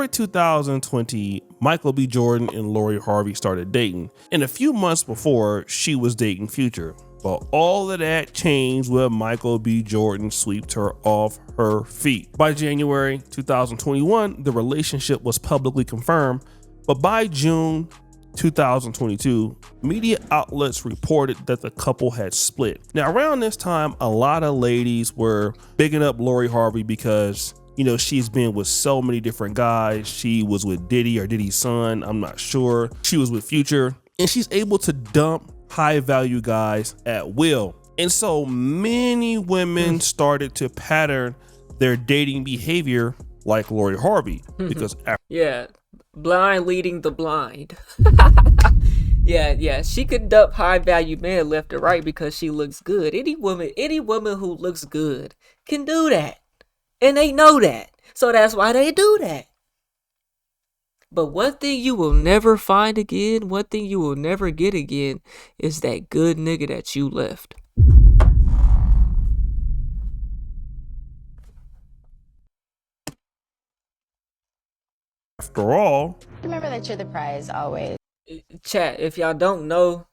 September 2020, Michael B. Jordan and Lori Harvey started dating, and a few months before, she was dating Future. But all of that changed when Michael B. Jordan swept her off her feet. By January 2021, the relationship was publicly confirmed, but by June 2022, media outlets reported that the couple had split. Now, around this time, a lot of ladies were bigging up Lori Harvey because, you know, she's been with so many different guys. She was with Diddy or Diddy's son, I'm not sure. She was with Future, and she's able to dump high value guys at will. And so many women started to pattern their dating behavior like Lori Harvey because yeah, blind leading the blind. yeah, she could dump high value men left and right because she looks good. Any woman who looks good can do that, and they know that, so that's why they do that. But one thing you will never find again, one thing you will never get again, is that good nigga that you left. After all, remember that you're the prize always. Chat, if y'all don't know,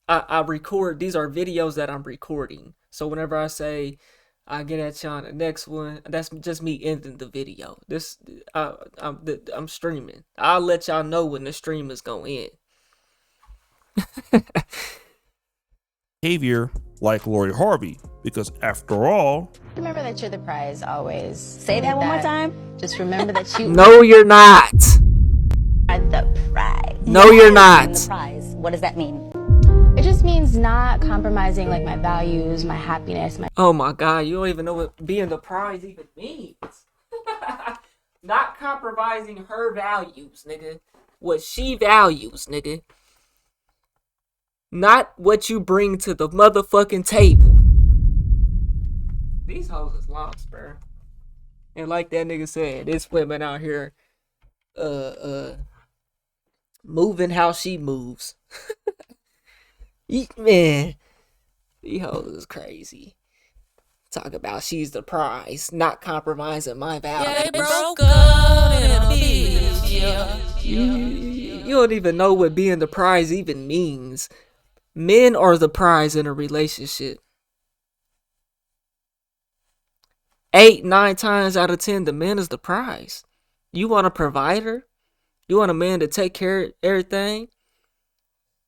I record, these are videos that I'm recording. So whenever I say I get at y'all on the next one, that's just me ending the video. This I'm streaming. I'll let y'all know when the stream is going in. Behavior like Lori Harvey, because after all, remember that you're the prize always. Say that one more time. Just remember that you No, you're not. are the prize. No, you're not. The prize. What does that mean? It just means not compromising like my values, my happiness, my Oh my God, you don't even know what being the prize even means. Not compromising her values, nigga. What she values, nigga. Not what you bring to the motherfucking table. These hoes is lost, bro. And like that nigga said, this women out here moving how she moves. Man, these hoes is crazy. Talk about she's the prize, not compromising my values. Yeah, they broke up in a bitch, yeah. You don't even know what being the prize even means. Men are the prize in a relationship. 8, 9 times out of 10, the man is the prize. You want a provider? You want a man to take care of everything?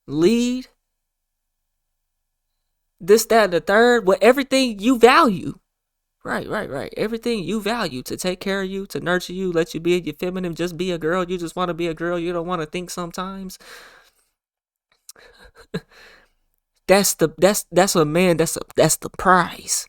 Lead? This, that, and the third. Well, everything you value. Right. Everything you value, to take care of you, to nurture you, let you be your feminine, just be a girl. You just want to be a girl. You don't want to think sometimes. That's a man. That's the prize.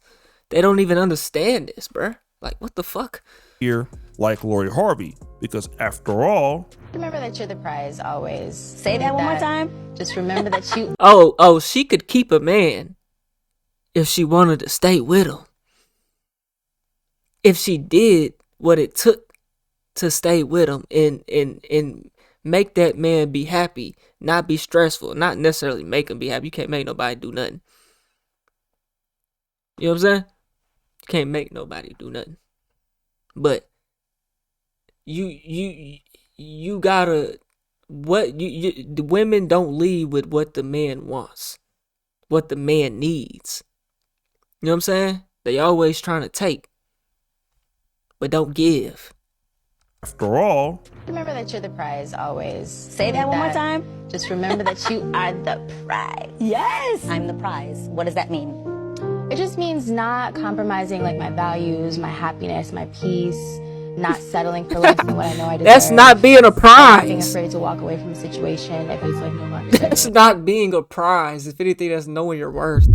They don't even understand this, bruh. Like, what the fuck? Here, like Lori Harvey, because after all, remember that you're the prize always. Say that one more time. Just remember that you Oh, she could keep a man if she wanted to stay with him. If she did what it took to stay with him and make that man be happy, not be stressful, not necessarily make him be happy. You can't make nobody do nothing. You know what I'm saying? You can't make nobody do nothing. But you gotta, the women don't lead with what the man wants, what the man needs. You know what I'm saying? They always trying to take, but don't give. After all, remember that you're the prize always. Say that one more time. Just remember that you are the prize. Yes, I'm the prize. What does that mean? It just means not compromising like my values, my happiness, my peace, not settling for less than what I know I deserve. That's not being a prize. Being afraid to walk away from a situation if it's like no longer. That's not being a prize. If anything, that's knowing your worth.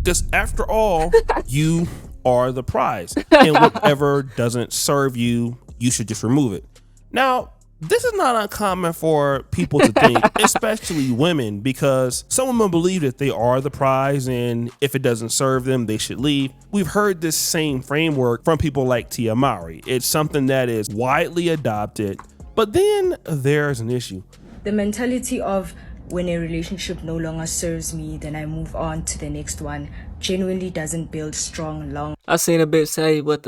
because after all, you are the prize, and whatever doesn't serve you, you should just remove it. Now, this is not uncommon for people to think, especially women, because some women believe that they are the prize, and if it doesn't serve them, they should leave. We've heard this same framework from people like Tia Mowry. It's something that is widely adopted, but then there's an issue. The mentality of when a relationship no longer serves me, then I move on to the next one genuinely doesn't build strong, long. I seen a bitch say what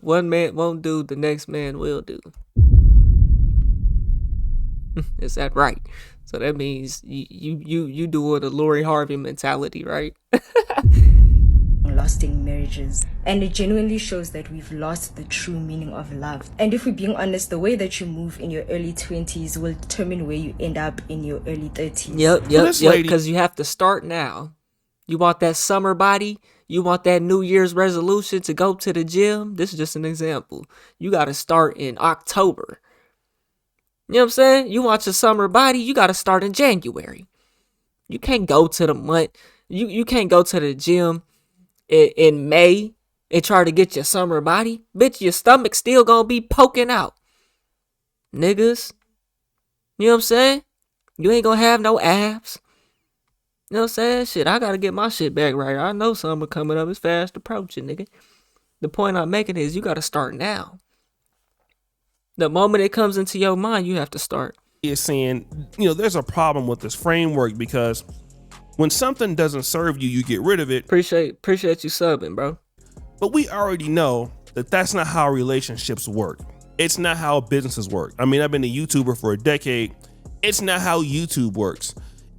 one man won't do, the next man will do. Is that right? So that means you doing the Lori Harvey mentality, right? Lasting marriages, and it genuinely shows that we've lost the true meaning of love. And if we're being honest, the way that you move in your early 20s will determine where you end up in your early 30s. Yep, because you have to start now. You want that summer body, you want that New Year's resolution to go to the gym. This is just an example. You got to start in October. You know what I'm saying? You want your summer body, you got to start in January. You can't go to the month, you can't go to the gym in May and try to get your summer body. Bitch, your stomach still gonna be poking out. Niggas. You know what I'm saying? You ain't gonna have no abs. You know what I'm saying? Shit, I gotta get my shit back right. I know summer coming up. It's fast approaching, nigga. The point I'm making is you gotta start now. The moment it comes into your mind, you have to start. Is saying, there's a problem with this framework because when something doesn't serve you, you get rid of it. Appreciate you subbing, bro. But we already know that that's not how relationships work. It's not how businesses work. I mean, I've been a YouTuber for a decade. It's not how YouTube works.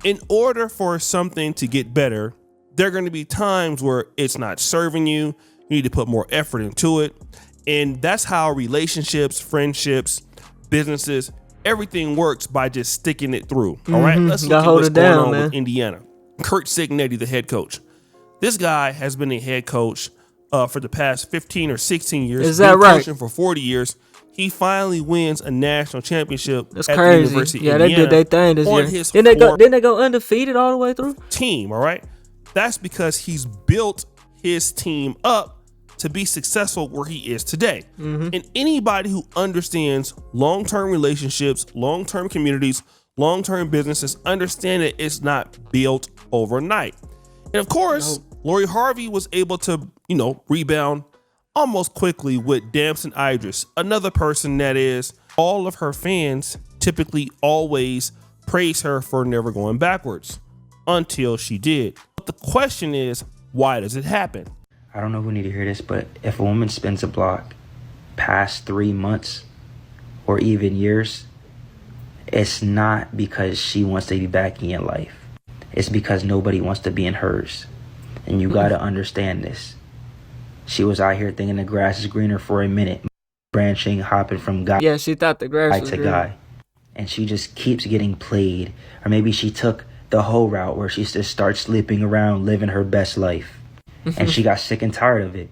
In order for something to get better, there are going to be times where it's not serving you. You need to put more effort into it. And that's how relationships, friendships, businesses, everything works by just sticking it through. All right, let's look at what's going on with Indiana. Kurt Signetti, the head coach. This guy has been a head coach for the past 15 or 16 years. Is that right? Coaching for 40 years. He finally wins a national championship That's at crazy. the University of Indiana. Indiana. They did their thing this year. Didn't they go undefeated all the way through? Team, all right? That's because he's built his team up to be successful where he is today. And anybody who understands long-term relationships, long-term communities, long-term businesses understand that it's not built overnight. And of course, Lori Harvey was able to, rebound almost quickly with Damson Idris, another person that is all of her fans typically always praise her for never going backwards until she did. But the question is, why does it happen? I don't know who need to hear this, but if a woman spins a block past 3 months or even years, it's not because she wants to be back in your life. It's because nobody wants to be in hers. And you got to understand this. She was out here thinking the grass is greener for a minute, branching, hopping from guy she thought the grass was to greener. guy. And she just keeps getting played. Or maybe she took the whole route where she just starts sleeping around, living her best life. And she got sick and tired of it.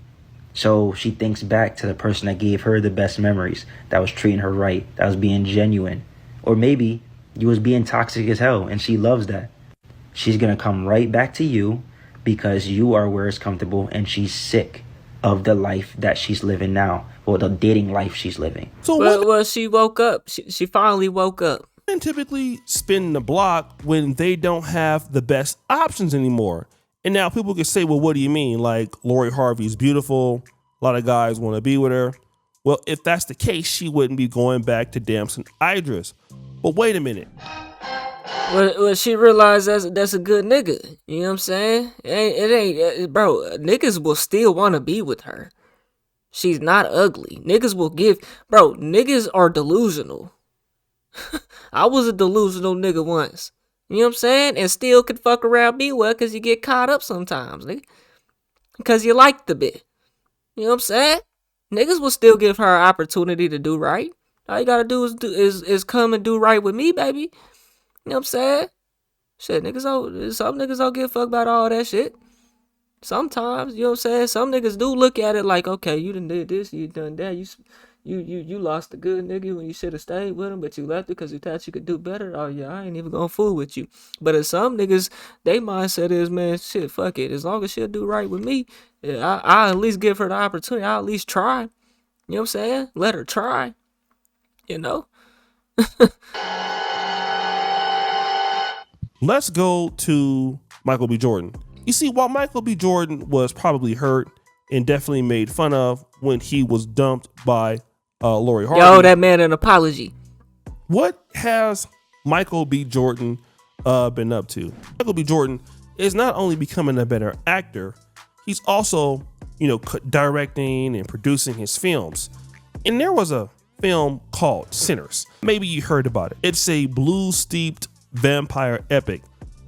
So she thinks back to the person that gave her the best memories, that was treating her right, that was being genuine. Or maybe you was being toxic as hell and she loves that. She's going to come right back to you because you are where it's comfortable and she's sick of the life that she's living now, or the dating life she's living. So well, she woke up. She finally woke up. Men typically spin the block when they don't have the best options anymore. And now people can say, well, what do you mean? Like, Lori Harvey is beautiful. A lot of guys want to be with her. Well, if that's the case, she wouldn't be going back to Damson Idris. But wait a minute. Well, she realized that's a good nigga. You know what I'm saying? It ain't, bro. Niggas will still want to be with her. She's not ugly. Niggas will bro. Niggas are delusional. I was a delusional nigga once. You know what I'm saying? And still could fuck around me well because you get caught up sometimes, nigga. Because you like the bit. You know what I'm saying? Niggas will still give her an opportunity to do right. All you gotta do is come and do right with me, baby. You know what I'm saying? Shit, some niggas don't give a fuck about all that shit. Sometimes, you know what I'm saying? Some niggas do look at it like, okay, you done did this, you done that, you lost a good nigga when you should have stayed with him, but you left it because you thought you could do better. Oh yeah, I ain't even gonna fool with you. But if some niggas, they mindset is, man, shit, fuck it. As long as she'll do right with me, I'll at least give her the opportunity. I'll at least try. You know what I'm saying? Let her try. You know? Let's go to Michael B. Jordan. You see, while Michael B. Jordan was probably hurt and definitely made fun of when he was dumped by Lori Harvey. Yo, that man an apology. What has Michael B. Jordan been up to? Michael B. Jordan is not only becoming a better actor, He's also, directing and producing his films. And there was a film called Sinners. Maybe you heard about it. It's a blues-steeped vampire epic.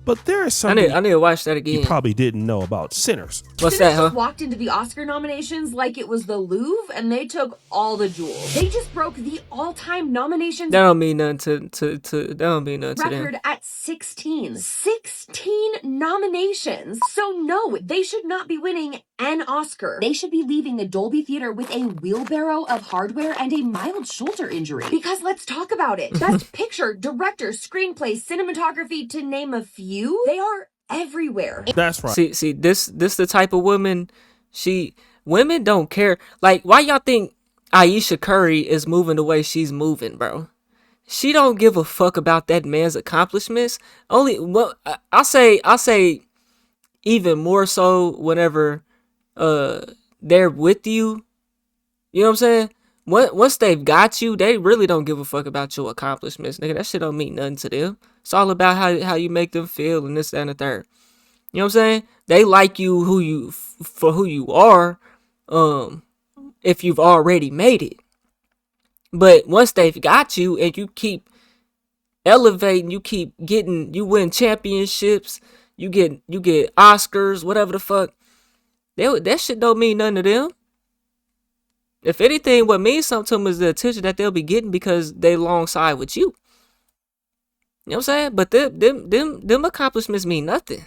But there is something I need to watch that again. you probably didn't know about Sinners. What's Sinners that, huh? just walked into the Oscar nominations like it was the Louvre, and they took all the jewels. They just broke the all-time nominations That don't mean nothing to that don't mean nothing to them. record at 16. 16 nominations. So no, they should not be winning an Oscar. They should be leaving the Dolby Theater with a wheelbarrow of hardware and a mild shoulder injury. Because let's talk about it. Best picture, director, screenplay, cinematography, to name a few. They are everywhere. That's right. See, this the type of woman. Women don't care. Like, why y'all think Aisha Curry is moving the way she's moving, bro? She don't give a fuck about that man's accomplishments. I'll say even more so whenever they're with you. You know what I'm saying? Once they've got you, they really don't give a fuck about your accomplishments, nigga. That shit don't mean nothing to them. It's all about how you make them feel and this, that, and the third. You know what I'm saying? They like you for who you are, if you've already made it. But once they've got you and you keep elevating, you win championships, you get Oscars, whatever the fuck, that shit don't mean nothing to them. If anything, what means something to them is the attention that they'll be getting because they alongside with you. You know what I'm saying? But them accomplishments mean nothing.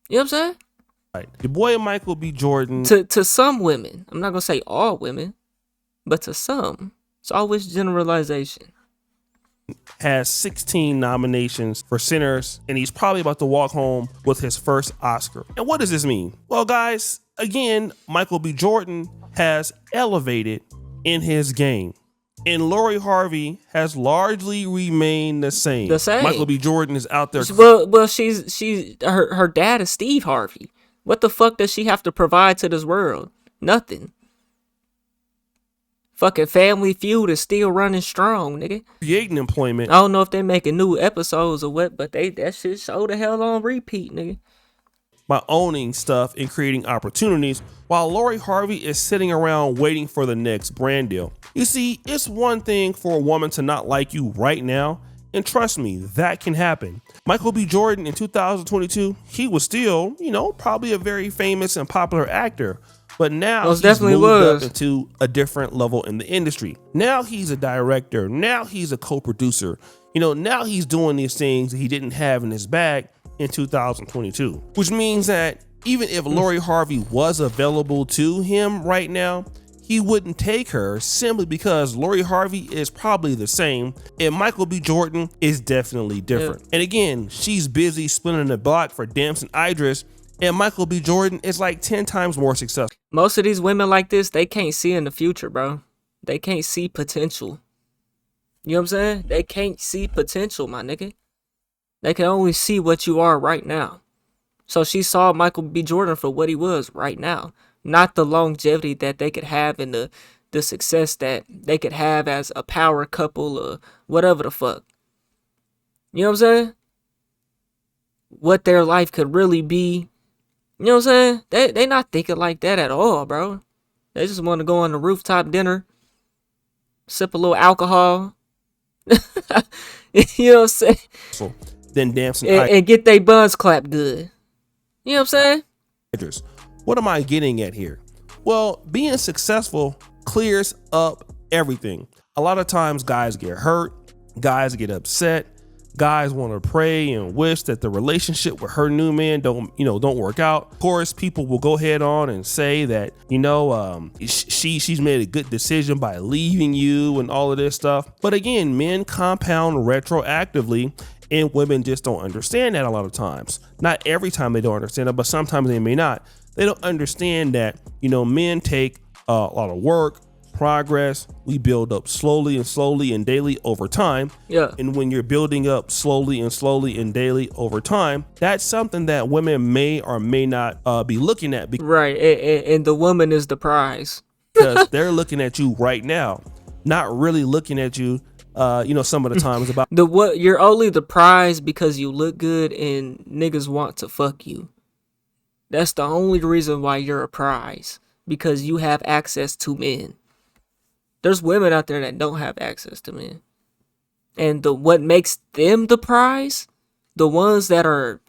You know what I'm saying? Right. Your boy Michael B. Jordan. To some women, I'm not gonna say all women, but to some, it's always generalization. Has 16 nominations for Sinners, and he's probably about to walk home with his first Oscar. And what does this mean? Well, guys, again, Michael B. Jordan has elevated in his game, and Lori Harvey has largely remained the same. Michael B. Jordan is out there. Well, she's her dad is Steve Harvey. What the fuck does she have to provide to this world? Nothing. Fucking Family Feud is still running strong, nigga. Creating employment. I don't know if they making new episodes or what, but that shit show the hell on repeat, nigga. By owning stuff and creating opportunities, while Lori Harvey is sitting around waiting for the next brand deal. You see, it's one thing for a woman to not like you right now, and trust me, that can happen. Michael B. Jordan in 2022, he was still, probably a very famous and popular actor, but now he's moved up into a different level in the industry. Now he's a director. Now he's a co-producer. Now he's doing these things that he didn't have in his bag in 2022, which means that even if Lori Harvey was available to him right now, he wouldn't take her simply because Lori Harvey is probably the same and Michael B. Jordan is definitely different. Yeah. And again, she's busy spinning the block for Damson Idris, and Michael B. Jordan is like 10 times more successful. Most of these women like this, they can't see in the future, bro. They can't see potential. You know what I'm saying? They can't see potential, my nigga. They can only see what you are right now. So she saw Michael B. Jordan for what he was right now, not the longevity that they could have and the success that they could have as a power couple or whatever the fuck. You know what I'm saying? What their life could really be. You know what I'm saying? They not thinking like that at all, bro. They just want to go on the rooftop dinner, sip a little alcohol. You know what I'm saying? So, then Damson and get their buns clapped good. You know what I'm saying? What am I getting at here? Well, being successful clears up everything. A lot of times guys get hurt, guys get upset, guys want to pray and wish that the relationship with her new man don't work out. Of course, people will go ahead on and say that, she's made a good decision by leaving you and all of this stuff. But again, men compound retroactively, and women just don't understand that a lot of times. Not every time they don't understand it, but sometimes they may not. They don't understand that, men take a lot of work, progress. We build up slowly and daily over time. Yeah. And when you're building up slowly and daily over time, that's something that women may or may not be looking at. Right. And the woman is the prize. Because they're looking at you right now, not really looking at you. Some of the times about you're only the prize because you look good and niggas want to fuck you. That's the only reason why you're a prize, because you have access to men. There's women out there that don't have access to men. And what makes them the prize, the ones that are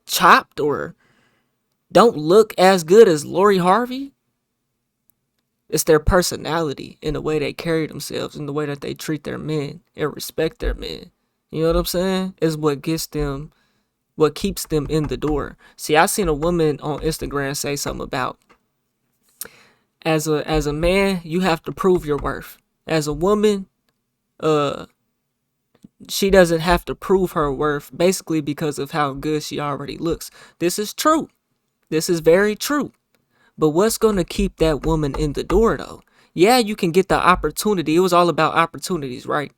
chopped or don't look as good as Lori Harvey, it's their personality and the way they carry themselves and the way that they treat their men and respect their men. You know what I'm saying? Is what keeps them in the door. See, I seen a woman on Instagram say something about, as a man, you have to prove your worth. As a woman, she doesn't have to prove her worth, basically because of how good she already looks. This is true. This is very true. But what's going to keep that woman in the door, though? Yeah, you can get the opportunity. It was all about opportunities, right?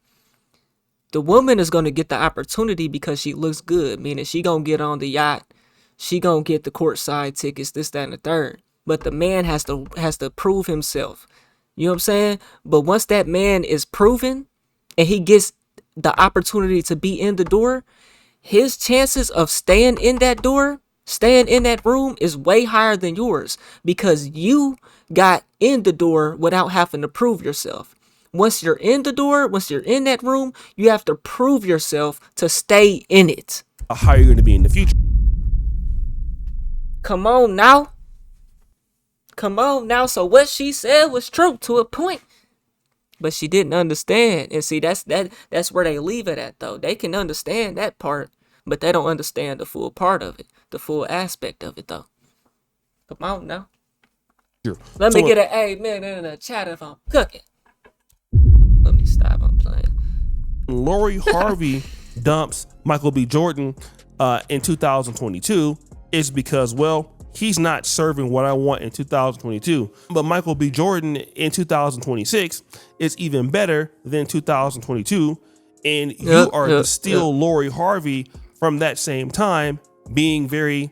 The woman is going to get the opportunity because she looks good, meaning she going to get on the yacht. She going to get the courtside tickets, this, that, and the third. But the man has to prove himself. You know what I'm saying? But once that man is proven and he gets the opportunity to be in the door, his chances of staying in that door, staying in that room, is way higher than yours, because you got in the door without having to prove yourself. Once you're in the door, once you're in that room, you have to prove yourself to stay in it. How you're going to be in the future. Come on now. Come on now. So what she said was true to a point, but she didn't understand. And see, that's where they leave it at, though. They can understand that part, but they don't understand the full part of it, the full aspect of it, though. Come on now. Sure. Let me get an amen in the chat if I'm cooking. Let me stop. I'm playing. Lori Harvey dumps Michael B. Jordan in 2022 is because, well, he's not serving what I want in 2022. But Michael B. Jordan in 2026 is even better than 2022. And you are still Lori Harvey from that same time, being very,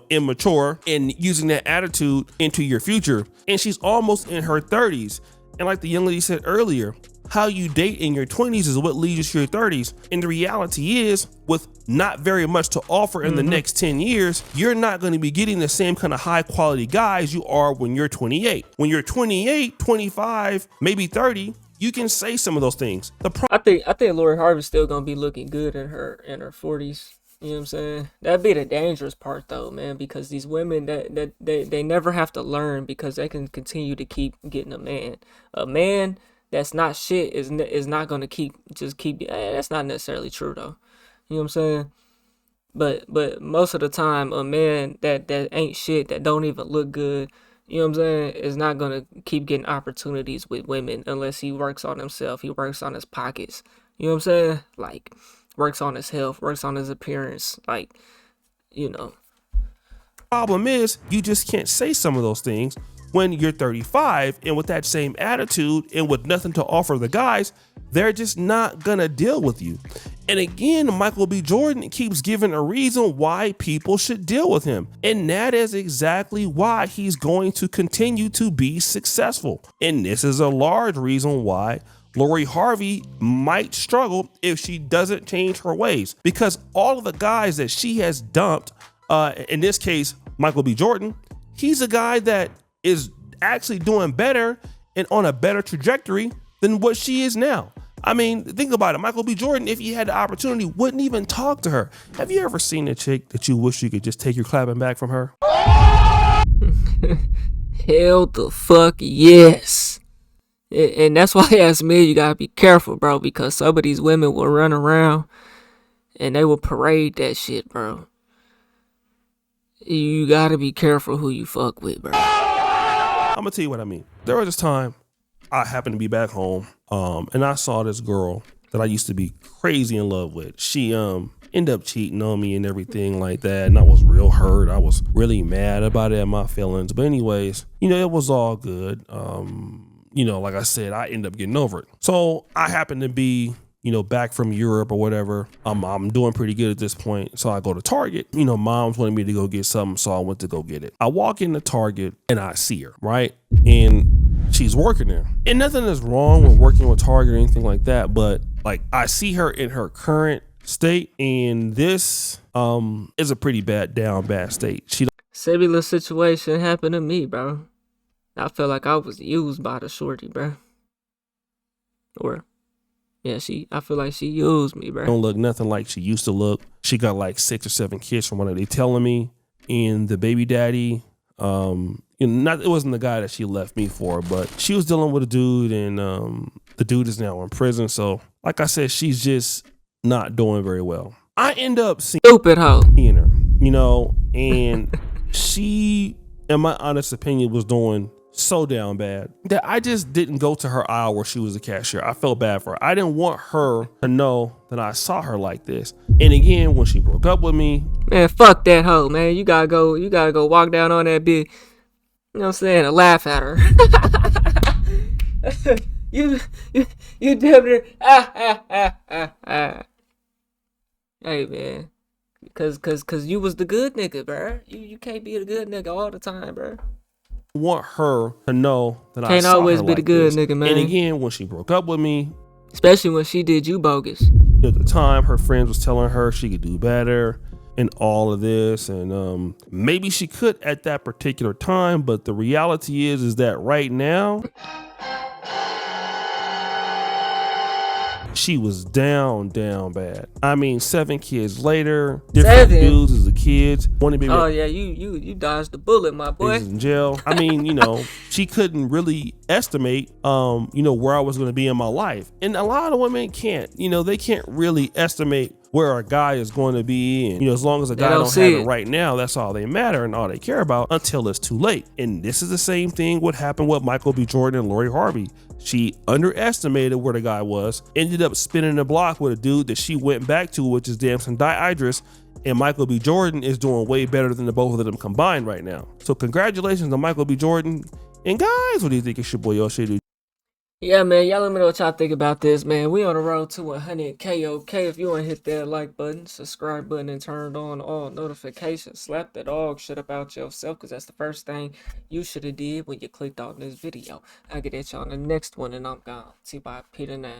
immature and using that attitude into your future. And she's almost in her 30s. And like the young lady said earlier, how you date in your 20s is what leads you to your 30s. And the reality is, with not very much to offer in the next 10 years, you're not going to be getting the same kind of high quality guys you are when you're 28. When you're 28, 25, maybe 30, you can say some of those things. I think Lori Harvey's still going to be looking good in her 40s. You know what I'm saying? That'd be the dangerous part, though, man, because these women, that they never have to learn, because they can continue to keep getting a man. A man that's not shit is not going to keep. That's not necessarily true, though. You know what I'm saying? But most of the time, a man that ain't shit, that don't even look good, you know what I'm saying, is not going to keep getting opportunities with women unless he works on himself. He works on his pockets. You know what I'm saying? Like, works on his health, works on his appearance, Problem is, you just can't say some of those things when you're 35, and with that same attitude and with nothing to offer the guys, they're just not gonna deal with you. And again, Michael B. Jordan keeps giving a reason why people should deal with him. And that is exactly why he's going to continue to be successful. And this is a large reason why Lori Harvey might struggle if she doesn't change her ways, because all of the guys that she has dumped, in this case, Michael B. Jordan, he's a guy that is actually doing better and on a better trajectory than what she is now. I mean, think about it. Michael B. Jordan, if he had the opportunity, wouldn't even talk to her. Have you ever seen a chick that you wish you could just take your clapping back from her? Hell the fuck yes. And that's why, as men, you gotta be careful, bro, because some of these women will run around and they will parade that shit, bro. You gotta be careful who you fuck with, bro. I'm gonna tell you what I mean. There was this time I happened to be back home, and I saw this girl that I used to be crazy in love with. She ended up cheating on me and everything like that, and I was real hurt. I was really mad about it and my feelings. But anyways, it was all good. Like I said, I ended up getting over it. So I happened to be, back from Europe or whatever. I'm doing pretty good at this point. So I go to Target. Mom's wanted me to go get something, so I went to go get it. I walk into Target and I see her, right? And she's working there. And nothing is wrong with working with Target or anything like that, but like I see her in her current state, and this is a pretty bad state. Similar situation happened to me, bro. I felt like I was used by the shorty, bro. Or, yeah, I feel like she used me, bro. Don't look nothing like she used to look. She got like 6 or 7 kids from what they telling me. And the baby daddy, it wasn't the guy that she left me for, but she was dealing with a dude, and the dude is now in prison. So, like I said, she's just not doing very well. I end up seeing Stupid hoe. her, and she, in my honest opinion, was doing so down bad that I just didn't go to her aisle where she was a cashier. I felt bad for her. I didn't want her to know that I saw her like this. And again, when she broke up with me, man, fuck that hoe, man. You gotta go walk down on that bitch. You know what I'm saying? And laugh at her. you damn near Hey, man. Cause you was the good nigga, bro. You can't be the good nigga all the time, bro. Want her to know that can't I saw always her be like the good this. nigga, man. And again, when she broke up with me, especially when she did you bogus. At the time, her friends was telling her she could do better and all of this, and maybe she could at that particular time, but the reality is that right now she was down bad. I mean, 7 kids later, different dudes as the kids. Oh yeah, you dodged the bullet, my boy. In jail. I mean, she couldn't really estimate, where I was going to be in my life, and a lot of women can't. They can't really estimate where a guy is going to be, and as long as a guy don't have it right now, that's all they matter and all they care about until it's too late. And this is the same thing what happened with Michael B. Jordan and Lori Harvey. She underestimated where the guy was, ended up spinning the block with a dude that she went back to, which is Damson Idris, and Michael B. Jordan is doing way better than the both of them combined right now. So congratulations to Michael B. Jordan. And guys, what do you think? It's your boy Yoshi. Yeah, man, y'all let me know what y'all think about this, man. We on the road to 100K, okay? If you want to hit that like button, subscribe button, and turn on all notifications, slap the dog shit about yourself, because that's the first thing you should have did when you clicked on this video. I'll get at y'all on the next one, and I'm gone. See you by Peter 9.